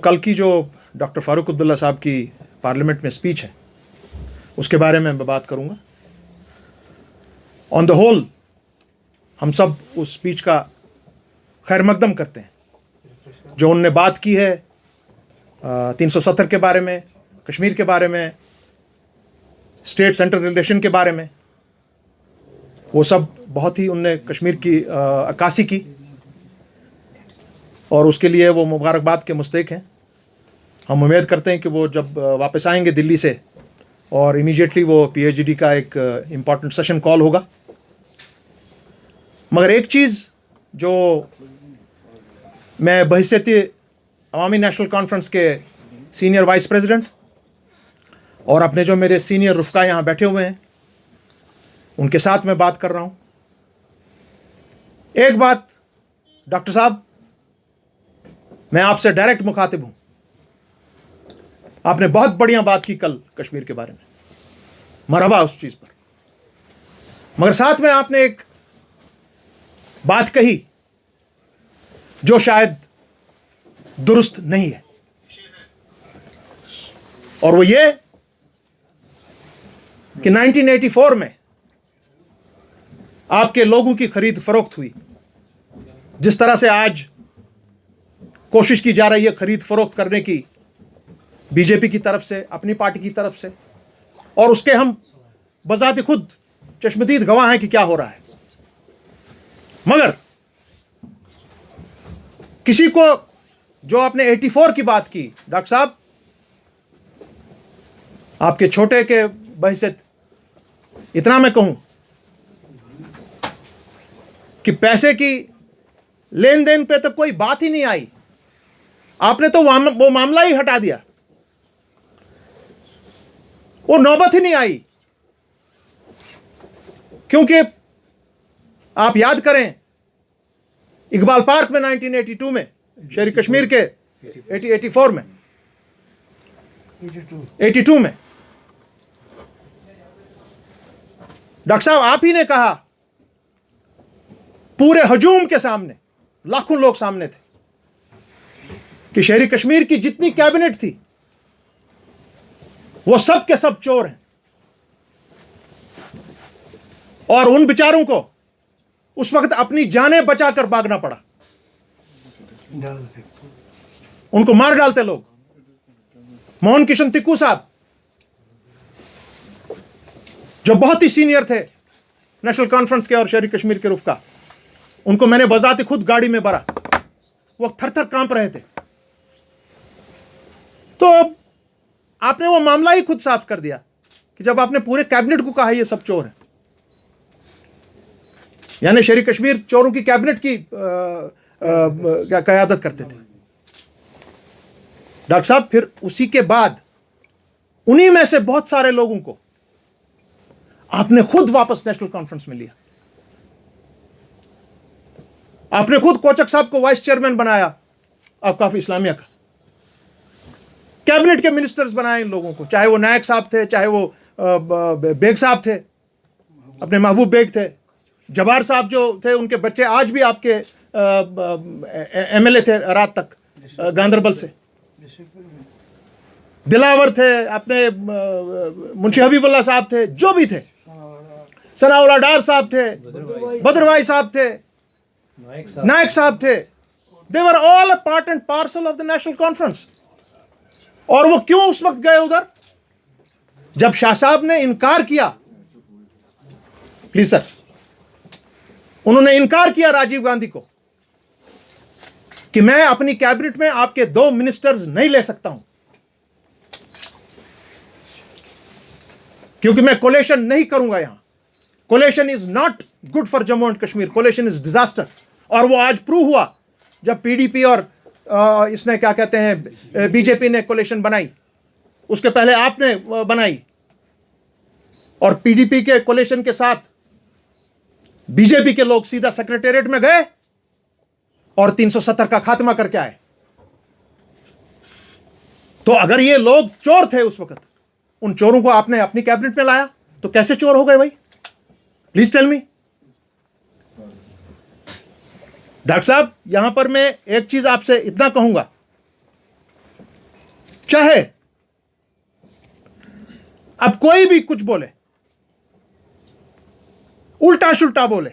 कल की जो डॉक्टर फारूक अब्दुल्ला साहब की पार्लियामेंट में स्पीच है उसके बारे में मैं बात करूंगा। ऑन द होल हम सब उस स्पीच का खैर मकदम करते हैं। जो उनने बात की है 370 के बारे में, कश्मीर के बारे में, स्टेट सेंट्रल रिलेशन के बारे में, वो सब बहुत ही उनने कश्मीर की अक्कासी की और उसके लिए वो मुबारकबाद के मुस्तहिक हैं। हम उम्मीद करते हैं कि वो जब वापस आएंगे दिल्ली से और इमीडिएटली वो पीएचडी का एक इम्पॉर्टेंट सेशन कॉल होगा। मगर एक चीज़ जो मैं बहैसियत अवामी नेशनल कॉन्फ्रेंस के सीनियर वाइस प्रेसिडेंट और अपने जो मेरे सीनियर रुफ़का यहाँ बैठे हुए हैं उनके साथ मैं बात कर रहा हूँ। एक बात डॉक्टर साहब, मैं आपसे डायरेक्ट मुखातिब हूँ। आपने बहुत बढ़िया बात की कल कश्मीर के बारे में, मरहबा उस चीज़ पर। मगर साथ में आपने एक बात कही जो शायद दुरुस्त नहीं है, और वो ये कि 1984 में आपके लोगों की खरीद फरोख्त हुई। जिस तरह से आज कोशिश की जा रही है खरीद फरोख्त करने की बीजेपी की तरफ से, अपनी पार्टी की तरफ से, और उसके हम बजाते खुद चश्मदीद गवाह हैं कि क्या हो रहा है। मगर किसी को जो आपने 84 की बात की, डॉक्टर साहब आपके छोटे के बहैसियत इतना मैं कहूं कि पैसे की लेन देन पे तो कोई बात ही नहीं आई। आपने तो वो मामला ही हटा दिया, वो नौबत ही नहीं आई। क्योंकि आप याद करें इकबाल पार्क में 1982 में, शहरी कश्मीर के 84 में, 82 में डॉक्टर साहब आप ही ने कहा, पूरे हजूम के सामने, लाखों लोग सामने थे, कि शहरी कश्मीर की जितनी कैबिनेट थी वो सब के सब चोर हैं, और उन बेचारों को उस वक्त अपनी जानें बचाकर भागना पड़ा। उनको मार डालते लोग। मोहन किशन तिक्कू साहब जो बहुत ही सीनियर थे नेशनल कॉन्फ्रेंस के और शहरी कश्मीर के रुफ़का, उनको मैंने बजाते खुद गाड़ी में भरा, वो थर थर कांप रहे थे। तो आपने वो मामला ही खुद साफ कर दिया कि जब आपने पूरे कैबिनेट को कहा ये सब चोर हैं, यानी शहरी कश्मीर चोरों की कैबिनेट की क़यादत करते थे। डॉक्टर साहब फिर उसी के बाद उन्हीं में से बहुत सारे लोगों को आपने खुद वापस नेशनल कॉन्फ्रेंस में लिया। आपने खुद कोचक साहब को वाइस चेयरमैन बनाया औकाफ इस्लामिया का। कैबिनेट के मिनिस्टर्स बनाए इन लोगों को, चाहे वो नायक साहब थे, चाहे वो बेग साहब थे, अपने महबूब बेग थे, जबार साहब जो थे उनके बच्चे आज भी आपके एमएलए थे रात तक गांधरबल से, दिलावर थे, अपने मुंशी हबीबुल्लाह साहब थे, जो भी थे, सनाउल्लाह डार साहब थे, बदरवाई साहब थे, नायक साहब थे। They were all a part and parcel of the National Conference. और वो क्यों उस वक्त गए उधर? जब शाह साहब ने इनकार किया, प्लीज सर, उन्होंने इनकार किया राजीव गांधी को कि मैं अपनी कैबिनेट में आपके 2 मिनिस्टर्स नहीं ले सकता हूं, क्योंकि मैं कोलेशन नहीं करूंगा। यहां coalition is not good for Jammu and Kashmir, coalition is disaster. और वो आज प्रूव हुआ जब पीडीपी और इसने क्या कहते हैं बीजेपी ने कोलेशन बनाई। उसके पहले आपने बनाई, और पीडीपी के कोलेशन के साथ बीजेपी के लोग सीधा सेक्रेटेरिएट में गए और 370 का खात्मा करके आए। तो अगर ये लोग चोर थे उस वक्त, उन चोरों को आपने अपनी कैबिनेट में लाया, तो कैसे चोर हो गए भाई? Please tell me. डॉक्टर साहब यहां पर मैं एक चीज आपसे इतना कहूंगा चाहे अब कोई भी कुछ बोले, उल्टा सुल्टा बोले,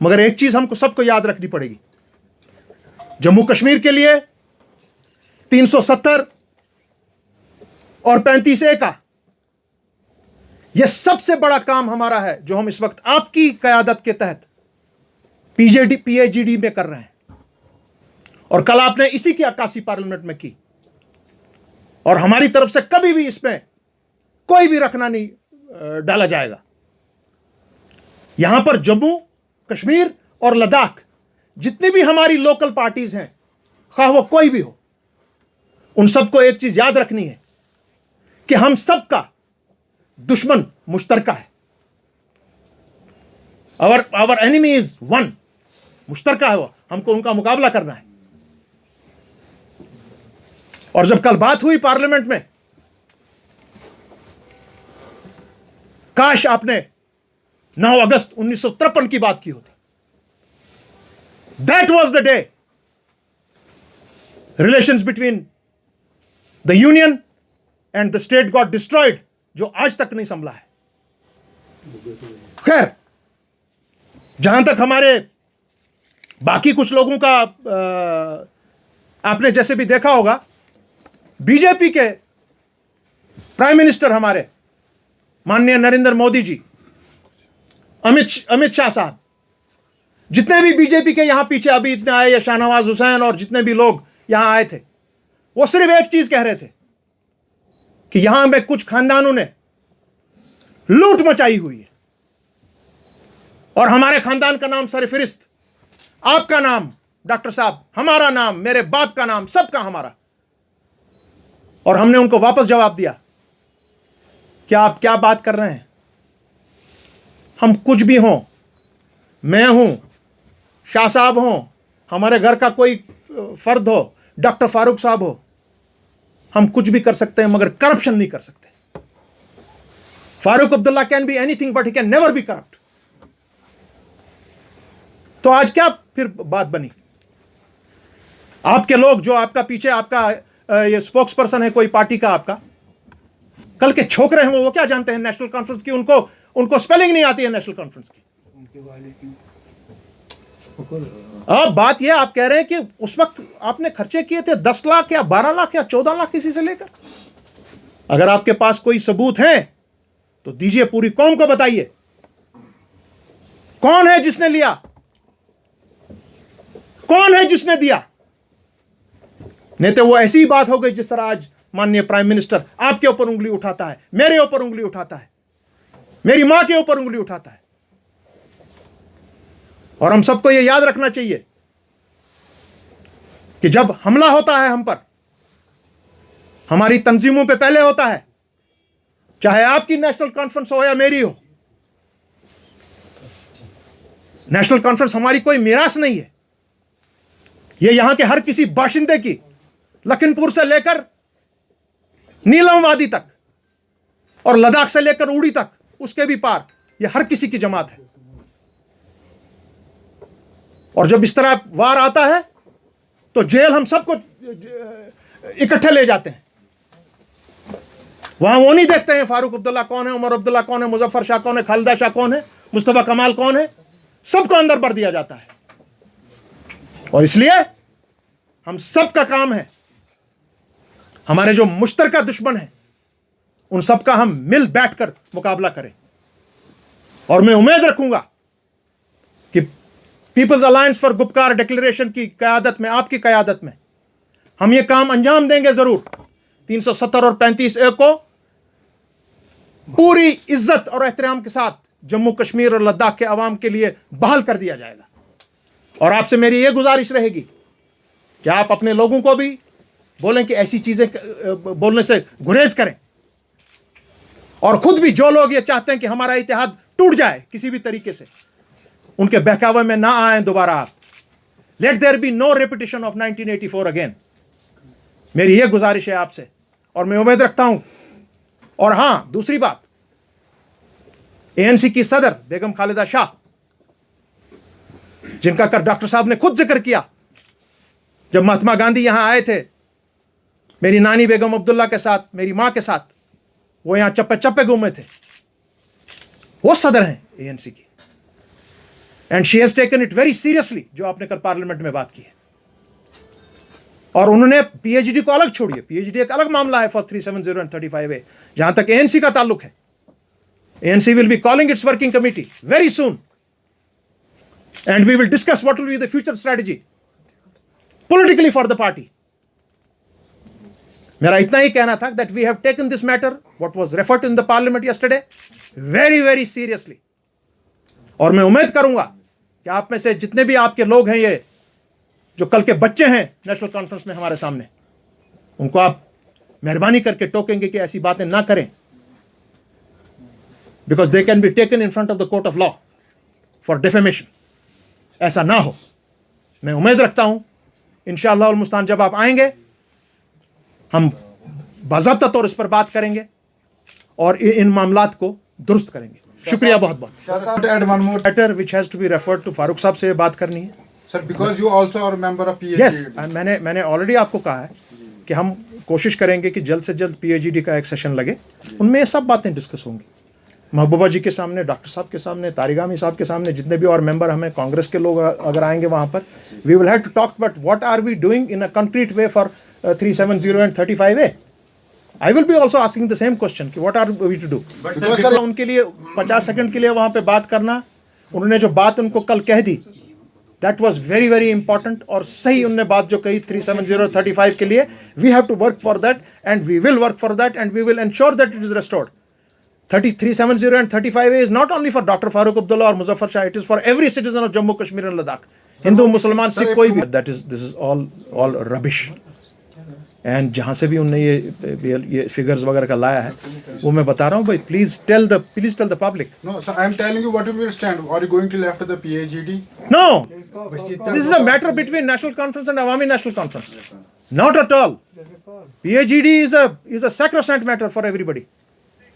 मगर एक चीज हमको सबको याद रखनी पड़ेगी, जम्मू कश्मीर के लिए 370 और 35A का यह सबसे बड़ा काम हमारा है, जो हम इस वक्त आपकी क़यादत के तहत PAGD में कर रहे हैं। और कल आपने इसी की अक्कासी पार्लियामेंट में की, और हमारी तरफ से कभी भी इसमें कोई भी रखना नहीं डाला जाएगा। यहां पर जम्मू कश्मीर और लद्दाख जितनी भी हमारी लोकल पार्टीज हैं, खा वो कोई भी हो, उन सबको एक चीज याद रखनी है कि हम सबका दुश्मन मुश्तरका है। आवर एनिमी इज वन, मुश्तरका है वो, हमको उनका मुकाबला करना है। और जब कल बात हुई पार्लियामेंट में, काश आपने 9 अगस्त 1953 की बात की होती। That was the day relations between the union and the state got destroyed, जो आज तक नहीं संभला है। खैर, जहां तक हमारे बाकी कुछ लोगों का आपने जैसे भी देखा होगा, बीजेपी के प्राइम मिनिस्टर हमारे माननीय नरेंद्र मोदी जी, अमित शाह साहब, जितने भी बीजेपी के यहां पीछे अभी इतने आए, या शाहनवाज हुसैन और जितने भी लोग यहां आए थे, वो सिर्फ एक चीज कह रहे थे कि यहां में कुछ खानदानों ने लूट मचाई हुई है, और हमारे खानदान का नाम सरफहरिस्त, आपका नाम डॉक्टर साहब, हमारा नाम, मेरे बाप का नाम, सबका हमारा। और हमने उनको वापस जवाब दिया, क्या आप क्या बात कर रहे हैं? हम कुछ भी हों, मैं हूं, शाह साहब हों, हमारे घर का कोई फर्द हो, डॉक्टर फारूक साहब हो, हम कुछ भी कर सकते हैं, मगर करप्शन नहीं कर सकते। Farooq Abdullah can be anything but he can never be corrupt. तो आज क्या फिर बात बनी? आपके लोग जो आपका पीछे, आपका ये स्पोक्स पर्सन है कोई पार्टी का, आपका कल के छोकरे हैं वो क्या जानते हैं नेशनल कॉन्फ्रेंस की? उनको स्पेलिंग नहीं आती है नेशनल कॉन्फ्रेंस की। अब बात यह, आप कह रहे हैं कि उस वक्त आपने खर्चे किए थे 10 लाख या 12 लाख या 14 लाख किसी से लेकर। अगर आपके पास कोई सबूत है तो दीजिए, पूरी कौम को बताइए कौन है जिसने लिया, कौन है जिसने दिया। नहीं तो वो ऐसी ही बात हो गई जिस तरह आज माननीय प्राइम मिनिस्टर आपके ऊपर उंगली उठाता है, मेरे ऊपर उंगली उठाता है, मेरी मां के ऊपर उंगली उठाता है। और हम सबको यह याद रखना चाहिए कि जब हमला होता है हम पर, हमारी तंजीमों पे पहले होता है, चाहे आपकी नेशनल कॉन्फ्रेंस हो या मेरी हो। नेशनल कॉन्फ्रेंस हमारी कोई मिरास नहीं है, यह यहां के हर किसी बाशिंदे की, लखनपुर से लेकर नीलम वादी तक और लद्दाख से लेकर उड़ी तक, उसके भी पार, यह हर किसी की जमात है। और जब इस तरह वार आता है तो जेल हम सबको इकट्ठे ले जाते हैं। वहां वो नहीं देखते हैं फारूक अब्दुल्ला कौन है, उमर अब्दुल्ला कौन है, मुजफ्फर शाह कौन है, खालिदा शाह कौन है, मुस्तफा कमाल कौन है, सबको अंदर भर दिया जाता है। और इसलिए हम सबका काम है, हमारे जो मुश्तरका दुश्मन है उन सबका हम मिल बैठकर मुकाबला करें। और मैं उम्मीद रखूंगा कि peoples alliance for Gupkar declaration की क़यादत में, आपकी क़यादत में, हम ये काम अंजाम देंगे जरूर। 370 और 35A को पूरी इज्जत और एहतराम के साथ जम्मू कश्मीर और लद्दाख के अवाम के लिए बहाल कर दिया जाएगा। और आपसे मेरी ये गुजारिश रहेगी कि आप अपने लोगों को भी बोलें कि ऐसी चीजें बोलने से गुरेज करें, और खुद भी जो लोग ये चाहते हैं कि हमारा इत्तेहाद टूट जाए किसी भी तरीके से, उनके बहकावे में ना आए दोबारा आप। Let there be no repetition of 1984 again. मेरी ये गुजारिश है आपसे, और मैं उम्मीद रखता हूं। और हां, दूसरी बात, ANC की सदर बेगम खालिदा शाह, जिनका कर डॉक्टर साहब ने खुद जिक्र किया, जब महात्मा गांधी यहां आए थे मेरी नानी बेगम अब्दुल्ला के साथ, मेरी माँ के साथ वो यहाँ चप्पे चप्पे घूमे थे। वो सदर हैं ANC की, and she has taken it very seriously, जो आपने कल पार्लियामेंट में बात की है। और उन्होंने PhD को अलग छोड़िए, PhD एक अलग मामला है फॉर 370 एंड 35A। जहां तक ANC का ताल्लुक है, ANC will be calling its working committee very soon, and we will discuss what will be the future strategy politically for the party. मेरा इतना ही कहना था that we have taken this matter, what was referred to in the parliament yesterday, very very seriously. और मैं उम्मीद करूंगा कि आप में से जितने भी आपके लोग हैं, ये जो कल के बच्चे हैं नेशनल कॉन्फ्रेंस में हमारे सामने, उनको आप मेहरबानी करके टोकेंगे कि ऐसी बातें ना करें, because they can be taken in front of the court of law for defamation. ऐसा ना हो, मैं उम्मीद रखता हूं इंशाअल्लाह उल मुस्तान जब आप आएंगे हम बाज़ाब्ता तौर इस पर बात करेंगे और इन मामलात को दुरुस्त करेंगे। शुक्रिया बहुत बहुत। Letter which has to be referred to Farooq साहब से बात करनी है sir, because you also are member of PhD। Yes, मैंने ऑलरेडी आपको कहा है कि हम कोशिश करेंगे कि जल्द से जल्द PhD का एक सेशन लगे, उनमें ये सब बातें डिस्कस होंगी, महबूबा जी के सामने, डॉक्टर साहब के सामने, तारिक आमी साहब के सामने, जितने भी और मेंबर हमें कांग्रेस के लोग अगर आएंगे वहाँ पर, we will have to talk but what are we doing in a concrete way for 370 and 35A। I will be also asking the same question कि what are we to do. उनके लिए 50 सेकंड के लिए वहाँ पे बात करना, उन्होंने जो बात उनको कल कह दी, that was very very important और सही उनने बात जो कही 370 और 35 के लिए। We have to work for that and we will work for that and we will ensure that it is restored. 370 and 35A is not only for Dr. Farooq Abdullah or Muzaffar Shah, it is for every citizen of Jammu Kashmir and Ladakh, Hindu, Musliman, Sikh, कोई भी। This is all rubbish. And जहाँ से भी उन्होंने ये figures वगैरह का लाया है, वो मैं बता रहा हूँ भाई, please tell the public. No, so I am telling you what will be your stand. Are you going till after the PhD? No, this is a matter between National Conference and Awami National Conference. Not at all. PhD is a sacrosanct matter for everybody.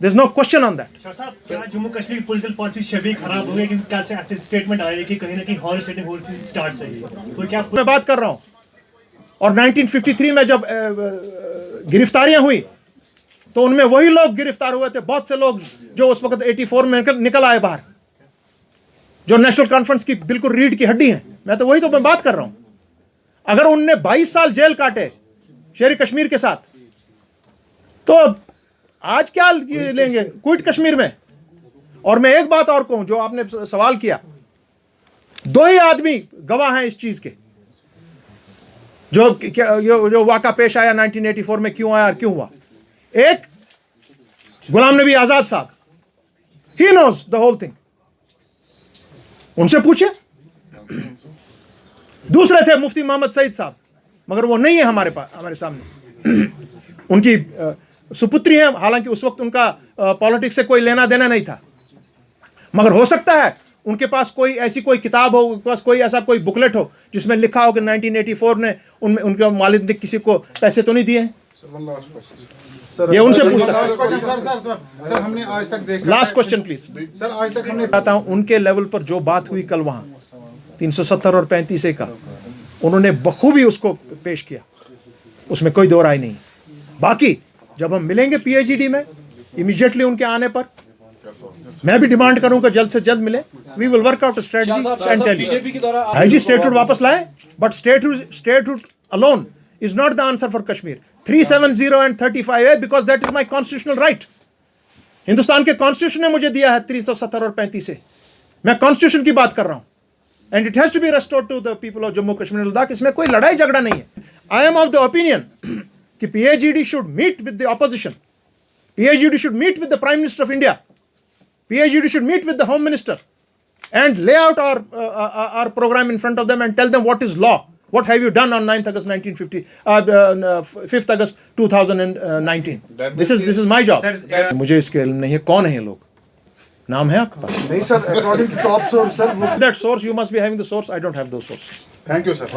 There's no question on that. Sir साहब, क्या जम्मू कश्मीर की political policy छवि खराब हो गई कि कल से ऐसे स्टेटमेंट आया कि कहीं ना कहीं हॉल सेटिंग हो स्टार्ट से ही तो क्या मैं बात कर रहा हूं, और 1953 में जब गिरफ्तारियां हुई तो उनमें वही लोग गिरफ्तार हुए थे, बहुत से लोग जो उस वक्त 84 में निकल आए बाहर, जो नेशनल कॉन्फ्रेंस की बिल्कुल रीढ़ की हड्डी है। मैं बात कर रहा हूं। अगर उनने 22 साल जेल काटे शेर कश्मीर के साथ, तो आज क्या लेंगे क्विट कश्मीर में। और मैं एक बात और कहूं, जो आपने सवाल किया, दो ही आदमी गवाह हैं इस चीज के, जो वाक़ा पेश आया 1984 में, क्यों आया और क्यों हुआ। एक गुलाम नबी आजाद साहब, he knows the whole thing, उनसे पूछे। दूसरे थे मुफ्ती मोहम्मद सईद साहब, मगर वो नहीं है हमारे सामने। उनकी सुपुत्री है, हालांकि उस वक्त उनका पॉलिटिक्स से कोई लेना देना नहीं था, मगर हो सकता है उनके पास कोई ऐसी कोई किताब हो, उनके पास कोई ऐसा कोई बुकलेट हो जिसमें लिखा हो कि 1984 ने उनके वालिद ने किसी को पैसे तो नहीं दिए हैं। ये उनसे पूछ सकते। सर हमने आज तक देखा, लास्ट क्वेश्चन प्लीज सर, आज तक हमने बताता हूं, उनके लेवल पर जो बात हुई कल वहां 370 और 35A का, उन्होंने बखूबी उसको पेश किया, उसमें कोई दो राय नहीं। बाकी जब हम मिलेंगे PhD में इमीडिएटली उनके आने पर, मैं भी डिमांड करूंगा जल्द से जल्द मिले। We will work out strategy and tell you. आईजी स्टेटहुड वापस लाए, but statehood alone is not the answer for Kashmir. 370 and 35A because that is my constitutional right. Hindustan के कॉन्स्टिट्यूशन ने मुझे दिया है 370 और 35A। मैं कॉन्स्टिट्यूशन की बात कर रहा हूं and it has to be restored to the people of Jammu Kashmir and Ladakh. इसमें कोई लड़ाई झगड़ा नहीं है। I am of the opinion कि PhD should meet with the opposition. PhD should meet with the Prime Minister of India. PhD should meet with the Home Minister and lay out our program in front of them and tell them what is law. What have you done on 9th August 1950, 5th August 2019? This is my job. मुझे इसके नहीं है, कौन है ये लोग, नाम है आपके पास? नहीं sir, according to top source, sir. That source, you must be having the source. I don't have those sources. Thank you, sir.